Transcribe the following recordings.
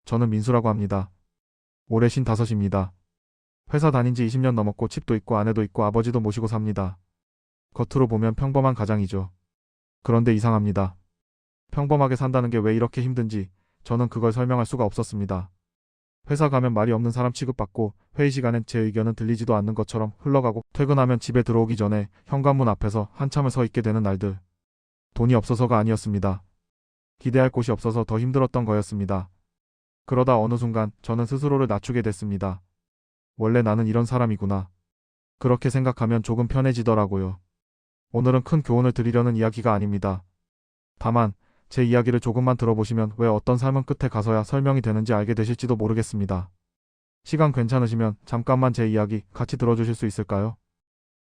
저는 민수라고 합니다. 올해 55입니다. 회사 다닌 지 20년 넘었고 집도 있고 아내도 있고 아버지도 모시고 삽니다. 겉으로 보면 평범한 가장이죠. 그런데 이상합니다. 평범하게 산다는 게 왜 이렇게 힘든지 저는 그걸 설명할 수가 없었습니다. 회사 가면 말이 없는 사람 취급받고 회의 시간엔 제 의견은 들리지도 않는 것처럼 흘러가고 퇴근하면 집에 들어오기 전에 현관문 앞에서 한참을 서 있게 되는 날들. 돈이 없어서가 아니었습니다. 기대할 곳이 없어서 더 힘들었던 거였습니다. 그러다 어느 순간 저는 스스로를 낮추게 됐습니다. 원래 나는 이런 사람이구나. 그렇게 생각하면 조금 편해지더라고요. 오늘은 큰 교훈을 드리려는 이야기가 아닙니다. 다만 제 이야기를 조금만 들어보시면 왜 어떤 삶은 끝에 가서야 설명이 되는지 알게 되실지도 모르겠습니다. 시간 괜찮으시면 잠깐만 제 이야기 같이 들어주실 수 있을까요?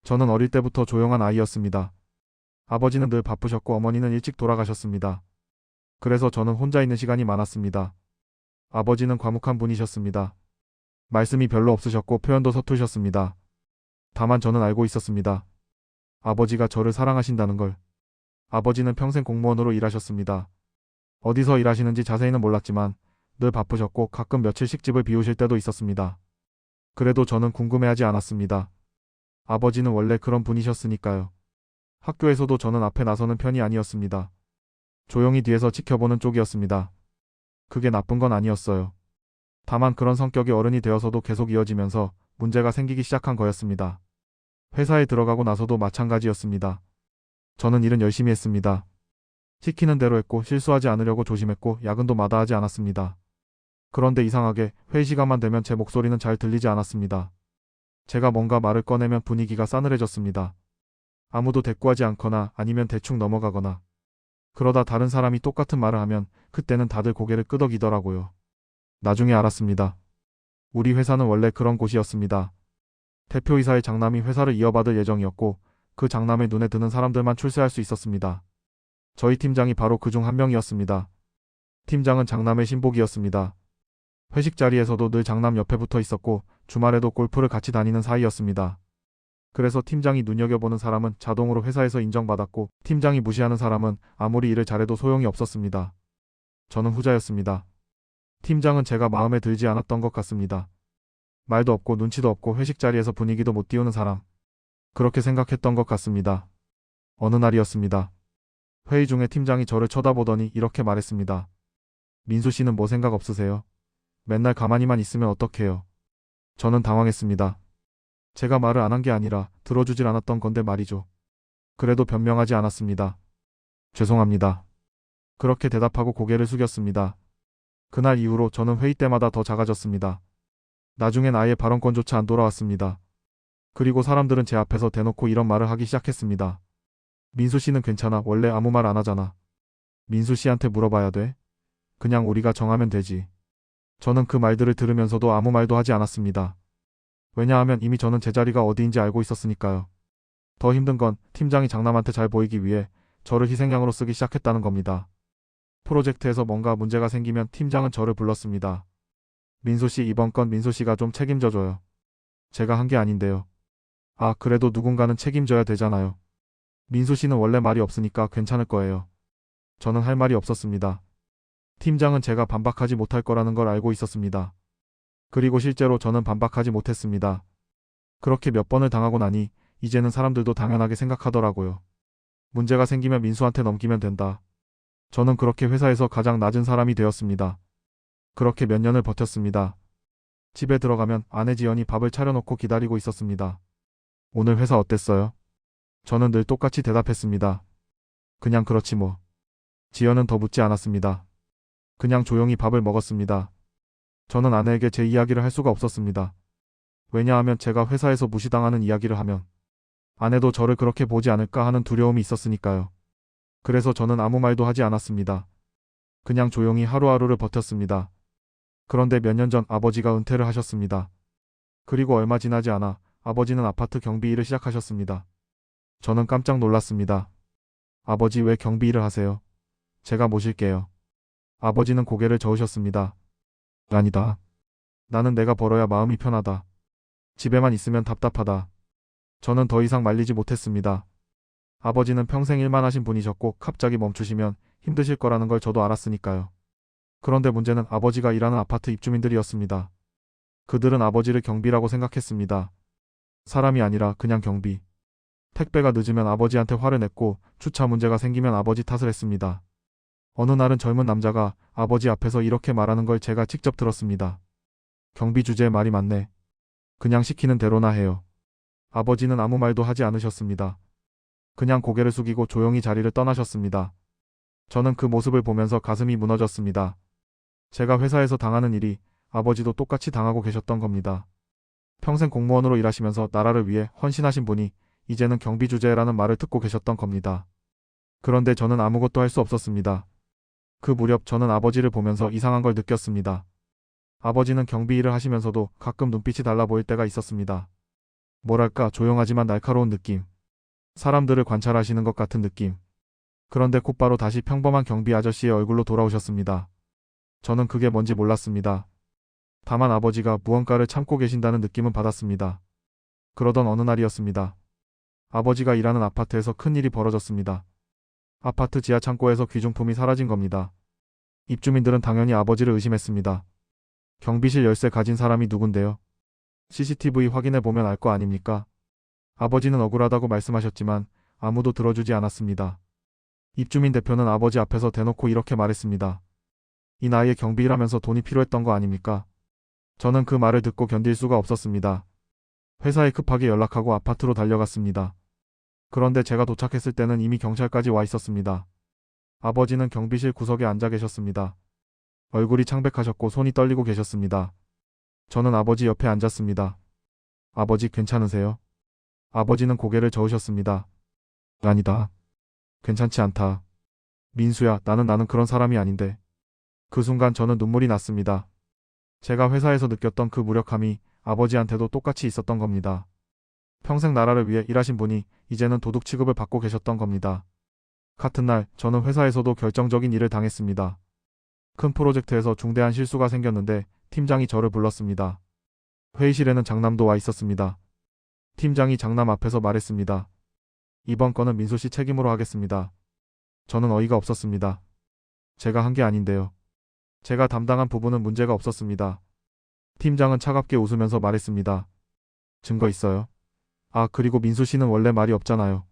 저는 어릴 때부터 조용한 아이였습니다. 아버지는 늘 바쁘셨고 어머니는 일찍 돌아가셨습니다. 그래서 저는 혼자 있는 시간이 많았습니다. 아버지는 과묵한 분이셨습니다. 말씀이 별로 없으셨고 표현도 서투셨습니다. 다만 저는 알고 있었습니다. 아버지가 저를 사랑하신다는 걸. 아버지는 평생 공무원으로 일하셨습니다. 어디서 일하시는지 자세히는 몰랐지만 늘 바쁘셨고 가끔 며칠씩 집을 비우실 때도 있었습니다. 그래도 저는 궁금해하지 않았습니다. 아버지는 원래 그런 분이셨으니까요. 학교에서도 저는 앞에 나서는 편이 아니었습니다. 조용히 뒤에서 지켜보는 쪽이었습니다. 그게 나쁜 건 아니었어요. 다만 그런 성격이 어른이 되어서도 계속 이어지면서 문제가 생기기 시작한 거였습니다. 회사에 들어가고 나서도 마찬가지였습니다. 저는 일은 열심히 했습니다. 시키는 대로 했고 실수하지 않으려고 조심했고 야근도 마다하지 않았습니다. 그런데 이상하게 회의 시간만 되면 제 목소리는 잘 들리지 않았습니다. 제가 뭔가 말을 꺼내면 분위기가 싸늘해졌습니다. 아무도 대꾸하지 않거나 아니면 대충 넘어가거나. 그러다 다른 사람이 똑같은 말을 하면 그때는 다들 고개를 끄덕이더라고요. 나중에 알았습니다. 우리 회사는 원래 그런 곳이었습니다. 대표이사의 장남이 회사를 이어받을 예정이었고 그 장남의 눈에 드는 사람들만 출세할 수 있었습니다. 저희 팀장이 바로 그중 한 명이었습니다. 팀장은 장남의 신복이었습니다. 회식 자리에서도 늘 장남 옆에 붙어 있었고 주말에도 골프를 같이 다니는 사이였습니다. 그래서 팀장이 눈여겨보는 사람은 자동으로 회사에서 인정받았고 팀장이 무시하는 사람은 아무리 일을 잘해도 소용이 없었습니다. 저는 후자였습니다. 팀장은 제가 마음에 들지 않았던 것 같습니다. 말도 없고 눈치도 없고 회식 자리에서 분위기도 못 띄우는 사람. 그렇게 생각했던 것 같습니다. 어느 날이었습니다. 회의 중에 팀장이 저를 쳐다보더니 이렇게 말했습니다. 민수 씨는 뭐 생각 없으세요? 맨날 가만히만 있으면 어떡해요? 저는 당황했습니다. 제가 말을 안 한 게 아니라 들어주질 않았던 건데 말이죠. 그래도 변명하지 않았습니다. 죄송합니다. 그렇게 대답하고 고개를 숙였습니다. 그날 이후로 저는 회의 때마다 더 작아졌습니다. 나중엔 아예 발언권조차 안 돌아왔습니다. 그리고 사람들은 제 앞에서 대놓고 이런 말을 하기 시작했습니다. 민수 씨는 괜찮아. 원래 아무 말 안 하잖아. 민수 씨한테 물어봐야 돼. 그냥 우리가 정하면 되지. 저는 그 말들을 들으면서도 아무 말도 하지 않았습니다. 왜냐하면 이미 저는 제 자리가 어디인지 알고 있었으니까요. 더 힘든 건 팀장이 장남한테 잘 보이기 위해 저를 희생양으로 쓰기 시작했다는 겁니다. 프로젝트에서 뭔가 문제가 생기면 팀장은 저를 불렀습니다. 민수 씨, 이번 건 민수 씨가 좀 책임져줘요. 제가 한 게 아닌데요. 아, 그래도 누군가는 책임져야 되잖아요. 민수 씨는 원래 말이 없으니까 괜찮을 거예요. 저는 할 말이 없었습니다. 팀장은 제가 반박하지 못할 거라는 걸 알고 있었습니다. 그리고 실제로 저는 반박하지 못했습니다. 그렇게 몇 번을 당하고 나니 이제는 사람들도 당연하게 생각하더라고요. 문제가 생기면 민수한테 넘기면 된다. 저는 그렇게 회사에서 가장 낮은 사람이 되었습니다. 그렇게 몇 년을 버텼습니다. 집에 들어가면 아내 지연이 밥을 차려놓고 기다리고 있었습니다. 오늘 회사 어땠어요? 저는 늘 똑같이 대답했습니다. 그냥 그렇지 뭐. 지연은 더 묻지 않았습니다. 그냥 조용히 밥을 먹었습니다. 저는 아내에게 제 이야기를 할 수가 없었습니다. 왜냐하면 제가 회사에서 무시당하는 이야기를 하면 아내도 저를 그렇게 보지 않을까 하는 두려움이 있었으니까요. 그래서 저는 아무 말도 하지 않았습니다. 그냥 조용히 하루하루를 버텼습니다. 그런데 몇 년 전 아버지가 은퇴를 하셨습니다. 그리고 얼마 지나지 않아 아버지는 아파트 경비 일을 시작하셨습니다. 저는 깜짝 놀랐습니다. 아버지, 왜 경비 일을 하세요? 제가 모실게요. 아버지는 고개를 저으셨습니다. 아니다. 나는 내가 벌어야 마음이 편하다. 집에만 있으면 답답하다. 저는 더 이상 말리지 못했습니다. 아버지는 평생 일만 하신 분이셨고 갑자기 멈추시면 힘드실 거라는 걸 저도 알았으니까요. 그런데 문제는 아버지가 일하는 아파트 입주민들이었습니다. 그들은 아버지를 경비라고 생각했습니다. 사람이 아니라 그냥 경비. 택배가 늦으면 아버지한테 화를 냈고 주차 문제가 생기면 아버지 탓을 했습니다. 어느 날은 젊은 남자가 아버지 앞에서 이렇게 말하는 걸 제가 직접 들었습니다. 경비 주제에 말이 많네. 그냥 시키는 대로나 해요. 아버지는 아무 말도 하지 않으셨습니다. 그냥 고개를 숙이고 조용히 자리를 떠나셨습니다. 저는 그 모습을 보면서 가슴이 무너졌습니다. 제가 회사에서 당하는 일이 아버지도 똑같이 당하고 계셨던 겁니다. 평생 공무원으로 일하시면서 나라를 위해 헌신하신 분이 이제는 경비 주제라는 말을 듣고 계셨던 겁니다. 그런데 저는 아무것도 할 수 없었습니다. 그 무렵 저는 아버지를 보면서 이상한 걸 느꼈습니다. 아버지는 경비 일을 하시면서도 가끔 눈빛이 달라 보일 때가 있었습니다. 뭐랄까 조용하지만 날카로운 느낌. 사람들을 관찰하시는 것 같은 느낌. 그런데 곧바로 다시 평범한 경비 아저씨의 얼굴로 돌아오셨습니다. 저는 그게 뭔지 몰랐습니다. 다만 아버지가 무언가를 참고 계신다는 느낌은 받았습니다. 그러던 어느 날이었습니다. 아버지가 일하는 아파트에서 큰일이 벌어졌습니다. 아파트 지하 창고에서 귀중품이 사라진 겁니다. 입주민들은 당연히 아버지를 의심했습니다. 경비실 열쇠 가진 사람이 누군데요? CCTV 확인해 보면 알 거 아닙니까? 아버지는 억울하다고 말씀하셨지만 아무도 들어주지 않았습니다. 입주민 대표는 아버지 앞에서 대놓고 이렇게 말했습니다. 이 나이에 경비 일하면서 돈이 필요했던 거 아닙니까? 저는 그 말을 듣고 견딜 수가 없었습니다. 회사에 급하게 연락하고 아파트로 달려갔습니다. 그런데 제가 도착했을 때는 이미 경찰까지 와 있었습니다. 아버지는 경비실 구석에 앉아 계셨습니다. 얼굴이 창백하셨고 손이 떨리고 계셨습니다. 저는 아버지 옆에 앉았습니다. 아버지 괜찮으세요? 아버지는 고개를 저으셨습니다. 아니다. 괜찮지 않다. 민수야, 나는 그런 사람이 아닌데. 그 순간 저는 눈물이 났습니다. 제가 회사에서 느꼈던 그 무력함이 아버지한테도 똑같이 있었던 겁니다. 평생 나라를 위해 일하신 분이 이제는 도둑 취급을 받고 계셨던 겁니다. 같은 날 저는 회사에서도 결정적인 일을 당했습니다. 큰 프로젝트에서 중대한 실수가 생겼는데 팀장이 저를 불렀습니다. 회의실에는 장남도 와 있었습니다. 팀장이 장남 앞에서 말했습니다. 이번 건은 민수 씨 책임으로 하겠습니다. 저는 어이가 없었습니다. 제가 한 게 아닌데요. 제가 담당한 부분은 문제가 없었습니다. 팀장은 차갑게 웃으면서 말했습니다. 증거 있어요? 아, 그리고 민수 씨는 원래 말이 없잖아요.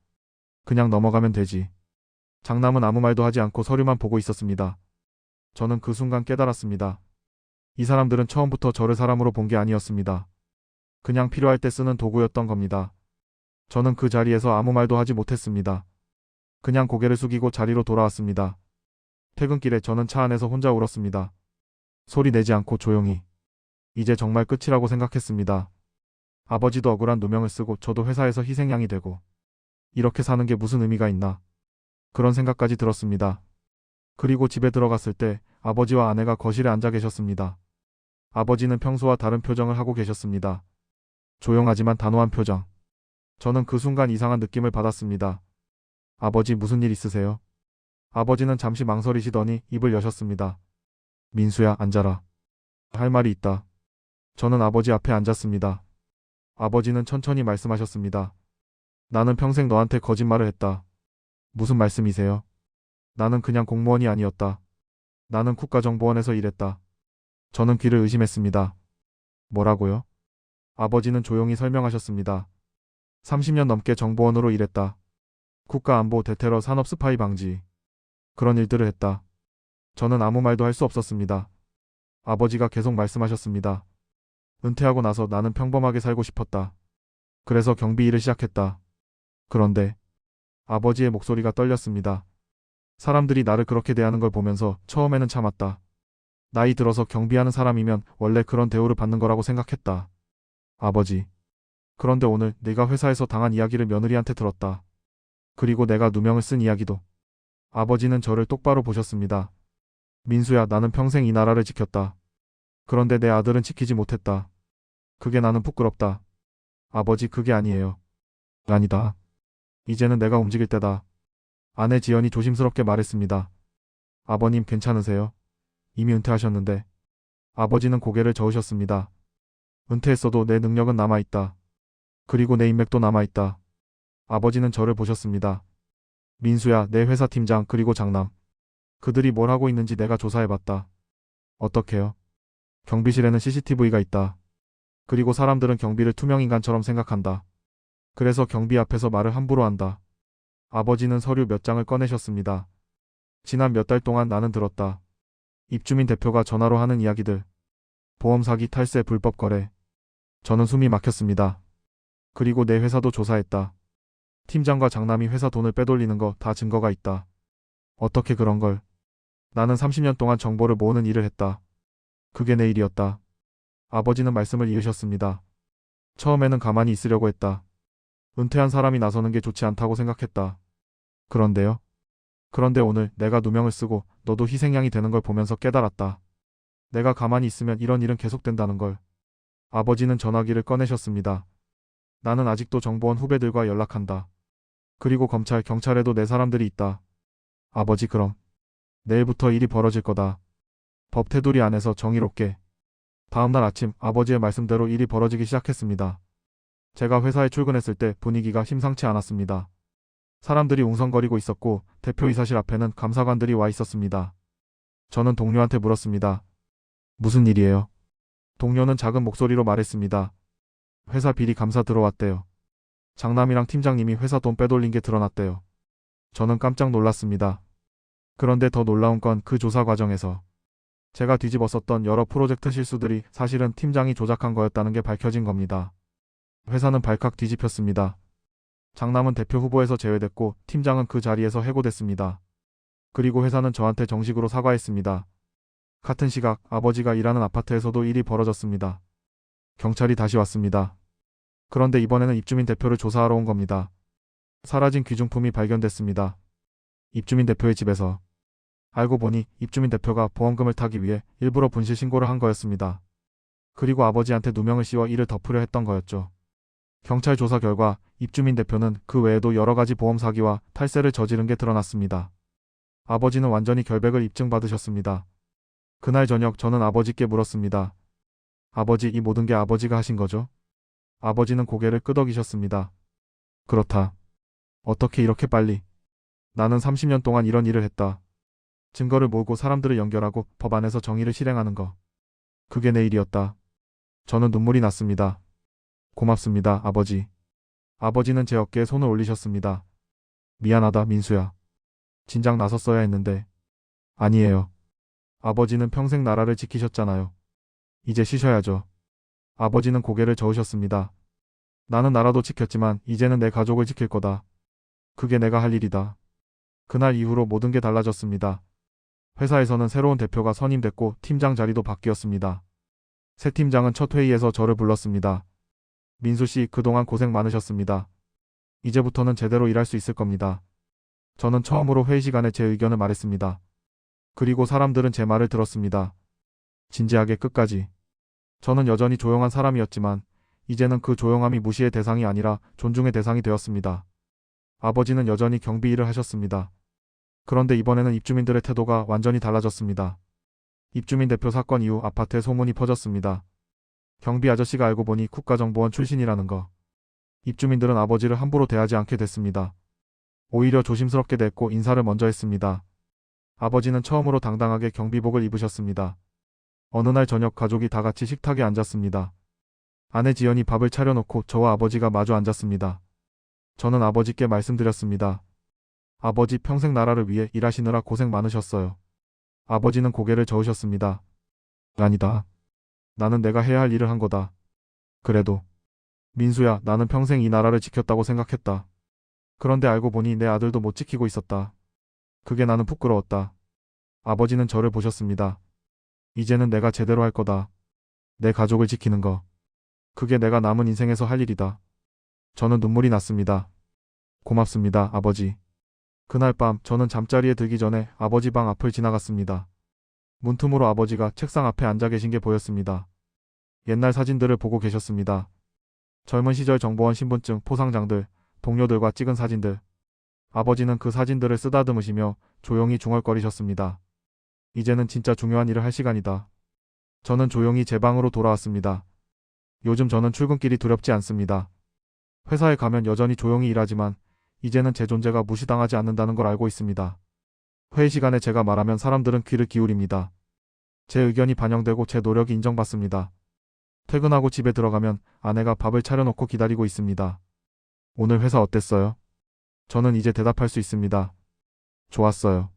그냥 넘어가면 되지. 장남은 아무 말도 하지 않고 서류만 보고 있었습니다. 저는 그 순간 깨달았습니다. 이 사람들은 처음부터 저를 사람으로 본 게 아니었습니다. 그냥 필요할 때 쓰는 도구였던 겁니다. 저는 그 자리에서 아무 말도 하지 못했습니다. 그냥 고개를 숙이고 자리로 돌아왔습니다. 퇴근길에 저는 차 안에서 혼자 울었습니다. 소리 내지 않고 조용히. 이제 정말 끝이라고 생각했습니다. 아버지도 억울한 누명을 쓰고 저도 회사에서 희생양이 되고 이렇게 사는 게 무슨 의미가 있나. 그런 생각까지 들었습니다. 그리고 집에 들어갔을 때 아버지와 아내가 거실에 앉아 계셨습니다. 아버지는 평소와 다른 표정을 하고 계셨습니다. 조용하지만 단호한 표정. 저는 그 순간 이상한 느낌을 받았습니다. 아버지 무슨 일 있으세요? 아버지는 잠시 망설이시더니 입을 여셨습니다. 민수야, 앉아라. 할 말이 있다. 저는 아버지 앞에 앉았습니다. 아버지는 천천히 말씀하셨습니다. 나는 평생 너한테 거짓말을 했다. 무슨 말씀이세요? 나는 그냥 공무원이 아니었다. 나는 국가정보원에서 일했다. 저는 귀를 의심했습니다. 뭐라고요? 아버지는 조용히 설명하셨습니다. 30년 넘게 정보원으로 일했다. 국가안보, 대테러, 산업 스파이 방지. 그런 일들을 했다. 저는 아무 말도 할 수 없었습니다. 아버지가 계속 말씀하셨습니다. 은퇴하고 나서 나는 평범하게 살고 싶었다. 그래서 경비 일을 시작했다. 그런데 아버지의 목소리가 떨렸습니다. 사람들이 나를 그렇게 대하는 걸 보면서 처음에는 참았다. 나이 들어서 경비하는 사람이면 원래 그런 대우를 받는 거라고 생각했다. 아버지. 그런데 오늘 내가 회사에서 당한 이야기를 며느리한테 들었다. 그리고 내가 누명을 쓴 이야기도. 아버지는 저를 똑바로 보셨습니다. 민수야, 나는 평생 이 나라를 지켰다. 그런데 내 아들은 지키지 못했다. 그게 나는 부끄럽다. 아버지, 그게 아니에요. 아니다. 이제는 내가 움직일 때다. 아내 지연이 조심스럽게 말했습니다. 아버님 괜찮으세요? 이미 은퇴하셨는데. 아버지는 고개를 저으셨습니다. 은퇴했어도 내 능력은 남아있다. 그리고 내 인맥도 남아있다. 아버지는 저를 보셨습니다. 민수야, 내 회사 팀장 그리고 장남. 그들이 뭘 하고 있는지 내가 조사해봤다. 어떻게요? 경비실에는 CCTV가 있다. 그리고 사람들은 경비를 투명인간처럼 생각한다. 그래서 경비 앞에서 말을 함부로 한다. 아버지는 서류 몇 장을 꺼내셨습니다. 지난 몇 달 동안 나는 들었다. 입주민 대표가 전화로 하는 이야기들. 보험 사기, 탈세, 불법 거래. 저는 숨이 막혔습니다. 그리고 내 회사도 조사했다. 팀장과 장남이 회사 돈을 빼돌리는 거 다 증거가 있다. 어떻게 그런 걸. 나는 30년 동안 정보를 모으는 일을 했다. 그게 내 일이었다. 아버지는 말씀을 이으셨습니다. 처음에는 가만히 있으려고 했다. 은퇴한 사람이 나서는 게 좋지 않다고 생각했다. 그런데요. 그런데 오늘 내가 누명을 쓰고 너도 희생양이 되는 걸 보면서 깨달았다. 내가 가만히 있으면 이런 일은 계속된다는 걸. 아버지는 전화기를 꺼내셨습니다. 나는 아직도 정보원 후배들과 연락한다. 그리고 검찰, 경찰에도 내 사람들이 있다. 아버지, 그럼 내일부터 일이 벌어질 거다. 법 테두리 안에서 정의롭게. 다음날 아침 아버지의 말씀대로 일이 벌어지기 시작했습니다. 제가 회사에 출근했을 때 분위기가 심상치 않았습니다. 사람들이 웅성거리고 있었고 대표이사실 앞에는 감사관들이 와 있었습니다. 저는 동료한테 물었습니다. 무슨 일이에요? 동료는 작은 목소리로 말했습니다. 회사 비리 감사 들어왔대요. 장남이랑 팀장님이 회사 돈 빼돌린 게 드러났대요. 저는 깜짝 놀랐습니다. 그런데 더 놀라운 건 그 조사 과정에서 제가 뒤집었었던 여러 프로젝트 실수들이 사실은 팀장이 조작한 거였다는 게 밝혀진 겁니다. 회사는 발칵 뒤집혔습니다. 장남은 대표 후보에서 제외됐고 팀장은 그 자리에서 해고됐습니다. 그리고 회사는 저한테 정식으로 사과했습니다. 같은 시각 아버지가 일하는 아파트에서도 일이 벌어졌습니다. 경찰이 다시 왔습니다. 그런데 이번에는 입주민 대표를 조사하러 온 겁니다. 사라진 귀중품이 발견됐습니다. 입주민 대표의 집에서. 알고 보니 입주민 대표가 보험금을 타기 위해 일부러 분실 신고를 한 거였습니다. 그리고 아버지한테 누명을 씌워 이를 덮으려 했던 거였죠. 경찰 조사 결과 입주민 대표는 그 외에도 여러 가지 보험 사기와 탈세를 저지른 게 드러났습니다. 아버지는 완전히 결백을 입증받으셨습니다. 그날 저녁 저는 아버지께 물었습니다. 아버지, 이 모든 게 아버지가 하신 거죠? 아버지는 고개를 끄덕이셨습니다. 그렇다. 어떻게 이렇게 빨리? 나는 30년 동안 이런 일을 했다. 증거를 모으고 사람들을 연결하고 법 안에서 정의를 실행하는 거. 그게 내 일이었다. 저는 눈물이 났습니다. 고맙습니다, 아버지. 아버지는 제 어깨에 손을 올리셨습니다. 미안하다, 민수야. 진작 나섰어야 했는데. 아니에요. 아버지는 평생 나라를 지키셨잖아요. 이제 쉬셔야죠. 아버지는 고개를 저으셨습니다. 나는 나라도 지켰지만 이제는 내 가족을 지킬 거다. 그게 내가 할 일이다. 그날 이후로 모든 게 달라졌습니다. 회사에서는 새로운 대표가 선임됐고 팀장 자리도 바뀌었습니다. 새 팀장은 첫 회의에서 저를 불렀습니다. 민수 씨, 그동안 고생 많으셨습니다. 이제부터는 제대로 일할 수 있을 겁니다. 저는 처음으로 회의 시간에 제 의견을 말했습니다. 그리고 사람들은 제 말을 들었습니다. 진지하게 끝까지. 저는 여전히 조용한 사람이었지만 이제는 그 조용함이 무시의 대상이 아니라 존중의 대상이 되었습니다. 아버지는 여전히 경비 일을 하셨습니다. 그런데 이번에는 입주민들의 태도가 완전히 달라졌습니다. 입주민 대표 사건 이후 아파트에 소문이 퍼졌습니다. 경비 아저씨가 알고 보니 국가정보원 출신이라는 거. 입주민들은 아버지를 함부로 대하지 않게 됐습니다. 오히려 조심스럽게 대했고 인사를 먼저 했습니다. 아버지는 처음으로 당당하게 경비복을 입으셨습니다. 어느 날 저녁 가족이 다 같이 식탁에 앉았습니다. 아내 지연이 밥을 차려놓고 저와 아버지가 마주 앉았습니다. 저는 아버지께 말씀드렸습니다. 아버지, 평생 나라를 위해 일하시느라 고생 많으셨어요. 아버지는 고개를 저으셨습니다. 아니다. 나는 내가 해야 할 일을 한 거다. 그래도 민수야, 나는 평생 이 나라를 지켰다고 생각했다. 그런데 알고 보니 내 아들도 못 지키고 있었다. 그게 나는 부끄러웠다. 아버지는 저를 보셨습니다. 이제는 내가 제대로 할 거다. 내 가족을 지키는 거. 그게 내가 남은 인생에서 할 일이다. 저는 눈물이 났습니다. 고맙습니다, 아버지. 그날 밤 저는 잠자리에 들기 전에 아버지 방 앞을 지나갔습니다. 문틈으로 아버지가 책상 앞에 앉아 계신 게 보였습니다. 옛날 사진들을 보고 계셨습니다. 젊은 시절 정보원 신분증, 포상장들, 동료들과 찍은 사진들. 아버지는 그 사진들을 쓰다듬으시며 조용히 중얼거리셨습니다. 이제는 진짜 중요한 일을 할 시간이다. 저는 조용히 제 방으로 돌아왔습니다. 요즘 저는 출근길이 두렵지 않습니다. 회사에 가면 여전히 조용히 일하지만 이제는 제 존재가 무시당하지 않는다는 걸 알고 있습니다. 회의 시간에 제가 말하면 사람들은 귀를 기울입니다. 제 의견이 반영되고 제 노력이 인정받습니다. 퇴근하고 집에 들어가면 아내가 밥을 차려놓고 기다리고 있습니다. 오늘 회사 어땠어요? 저는 이제 대답할 수 있습니다. 좋았어요.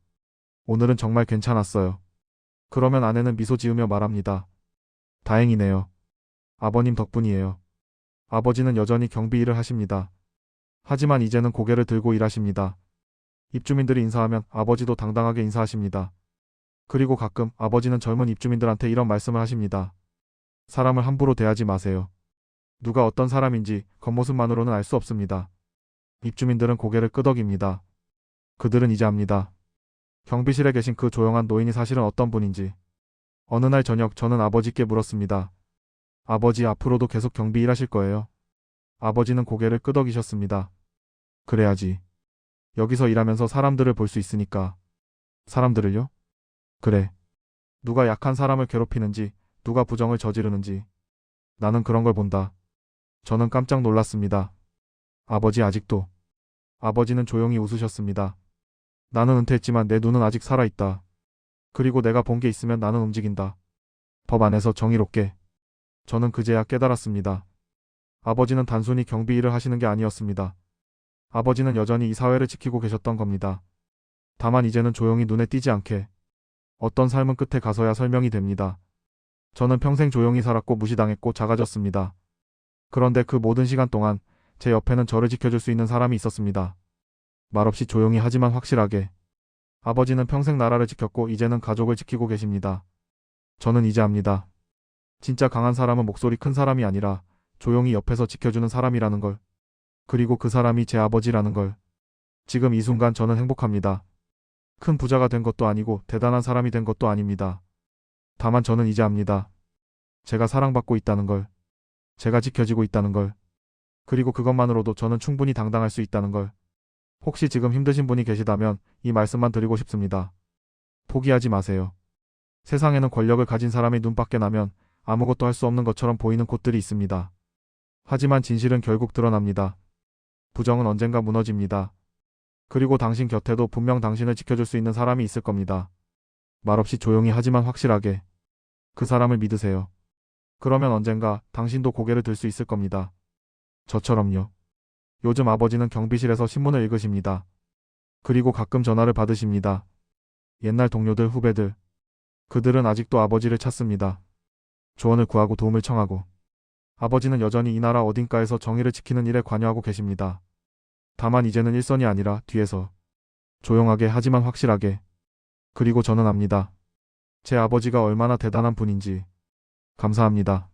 오늘은 정말 괜찮았어요. 그러면 아내는 미소 지으며 말합니다. 다행이네요. 아버님 덕분이에요. 아버지는 여전히 경비 일을 하십니다. 하지만 이제는 고개를 들고 일하십니다. 입주민들이 인사하면 아버지도 당당하게 인사하십니다. 그리고 가끔 아버지는 젊은 입주민들한테 이런 말씀을 하십니다. 사람을 함부로 대하지 마세요. 누가 어떤 사람인지 겉모습만으로는 알 수 없습니다. 입주민들은 고개를 끄덕입니다. 그들은 이제 압니다. 경비실에 계신 그 조용한 노인이 사실은 어떤 분인지. 어느 날 저녁 저는 아버지께 물었습니다. 아버지, 앞으로도 계속 경비 일하실 거예요? 아버지는 고개를 끄덕이셨습니다. 그래야지. 여기서 일하면서 사람들을 볼 수 있으니까. 사람들을요? 그래. 누가 약한 사람을 괴롭히는지, 누가 부정을 저지르는지. 나는 그런 걸 본다. 저는 깜짝 놀랐습니다. 아버지 아직도. 아버지는 조용히 웃으셨습니다. 나는 은퇴했지만 내 눈은 아직 살아있다. 그리고 내가 본 게 있으면 나는 움직인다. 법 안에서 정의롭게. 저는 그제야 깨달았습니다. 아버지는 단순히 경비 일을 하시는 게 아니었습니다. 아버지는 여전히 이 사회를 지키고 계셨던 겁니다. 다만 이제는 조용히 눈에 띄지 않게. 어떤 삶은 끝에 가서야 설명이 됩니다. 저는 평생 조용히 살았고 무시당했고 작아졌습니다. 그런데 그 모든 시간 동안 제 옆에는 저를 지켜줄 수 있는 사람이 있었습니다. 말없이 조용히 하지만 확실하게. 아버지는 평생 나라를 지켰고 이제는 가족을 지키고 계십니다. 저는 이제 압니다. 진짜 강한 사람은 목소리 큰 사람이 아니라 조용히 옆에서 지켜주는 사람이라는 걸. 그리고 그 사람이 제 아버지라는 걸. 지금 이 순간 저는 행복합니다. 큰 부자가 된 것도 아니고 대단한 사람이 된 것도 아닙니다. 다만 저는 이제 압니다. 제가 사랑받고 있다는 걸. 제가 지켜지고 있다는 걸. 그리고 그것만으로도 저는 충분히 당당할 수 있다는 걸. 혹시 지금 힘드신 분이 계시다면 이 말씀만 드리고 싶습니다. 포기하지 마세요. 세상에는 권력을 가진 사람의 눈밖에 나면 아무것도 할 수 없는 것처럼 보이는 곳들이 있습니다. 하지만 진실은 결국 드러납니다. 부정은 언젠가 무너집니다. 그리고 당신 곁에도 분명 당신을 지켜줄 수 있는 사람이 있을 겁니다. 말없이 조용히 하지만 확실하게. 그 사람을 믿으세요. 그러면 언젠가 당신도 고개를 들 수 있을 겁니다. 저처럼요. 요즘 아버지는 경비실에서 신문을 읽으십니다. 그리고 가끔 전화를 받으십니다. 옛날 동료들, 후배들. 그들은 아직도 아버지를 찾습니다. 조언을 구하고 도움을 청하고. 아버지는 여전히 이 나라 어딘가에서 정의를 지키는 일에 관여하고 계십니다. 다만 이제는 일선이 아니라 뒤에서. 조용하게 하지만 확실하게. 그리고 저는 압니다. 제 아버지가 얼마나 대단한 분인지. 감사합니다.